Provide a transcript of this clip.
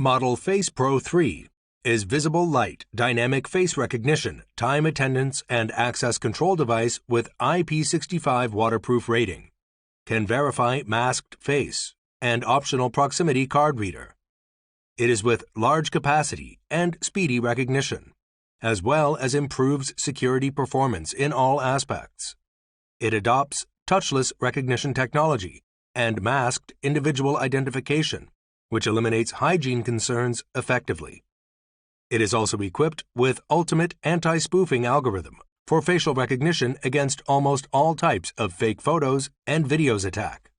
Model FacePro3 is visible light, dynamic face recognition, time attendance, and access control device with IP65 waterproof rating. Can verify masked face and optional proximity card reader. It is with large capacity and speedy recognition, as well as improves security performance in all aspects. It adopts touchless recognition technology and masked individual identification, which eliminates hygiene concerns effectively. It is also equipped with ultimate anti-spoofing algorithm for facial recognition against almost all types of fake photos and videos attack.